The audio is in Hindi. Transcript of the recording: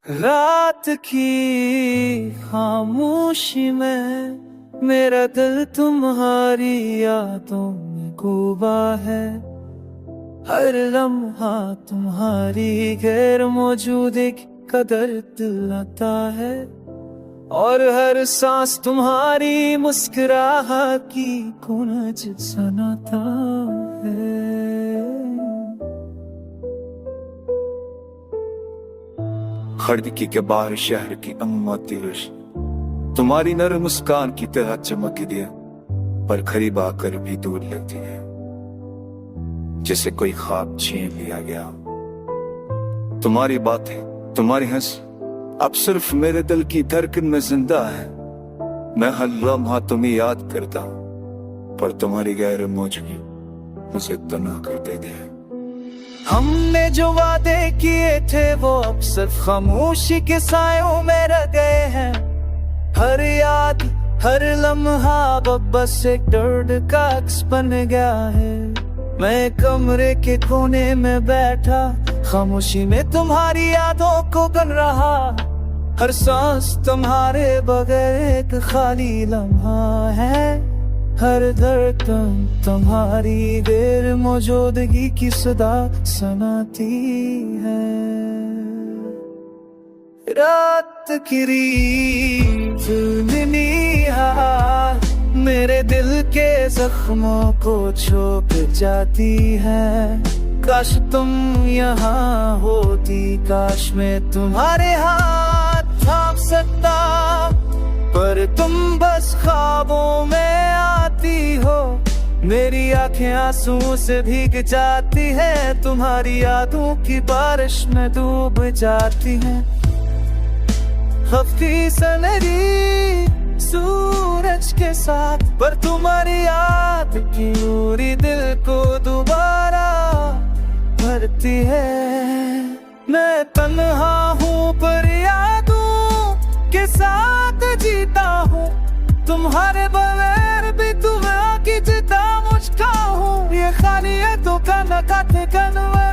रात की खामोशी में मेरा दिल तुम्हारी यादों में डूबा है। हर लम्हा तुम्हारी गैर मौजूदगी का दर्द आता है, और हर सांस तुम्हारी मुस्कुराहट की गूंज सुनाता है। खिड़की के बाहर शहर की अम्माती रोशनी तुम्हारी नरम मुस्कान की तरह चमक दिया, पर करीब आकर भी दूर लगती है, जैसे कोई ख्वाब छीन लिया गया। तुम्हारी बातें, तुम्हारी हंसी अब सिर्फ मेरे दिल की धड़कन में जिंदा है। मैं हर लम्हा तुम्हें याद करता हूँ, पर तुम्हारी गैर मौजूदगी मुझे तन्हा कर देती है। हमने जो वादे किए थे वो अब सिर्फ खामोशी के सायों में रह गए हैं। हर याद, हर लम्हा अब बस एक दर्द का अक्स बन गया है। मैं कमरे के कोने में बैठा खामोशी में तुम्हारी यादों को गन रहा। हर सांस तुम्हारे बगैर एक खाली लम्हा है। हर धड़कन तुम्हारी गैर मौजूदगी की सदा सुनाती है। रात की मेरे दिल के जख्मों को छुप जाती है। काश तुम यहाँ होती, काश मैं तुम्हारे हाथ थाम सकता, पर तुम बस ख्वाबों में आती हो। मेरी आंखें आंसू से भीग जाती है, तुम्हारी यादों की बारिश में डूब जाती है। हफ्ती सनरी सूरज के साथ, पर तुम्हारी याद की पूरी दिल को दोबारा भरती है। मैं तन्हा हूँ पर यादों के साथ जीता हूँ, तुम्हारे बगैर भी तुम्हें आके जीता मुझका हूँ। ये खाली है तो काना काटे कनवे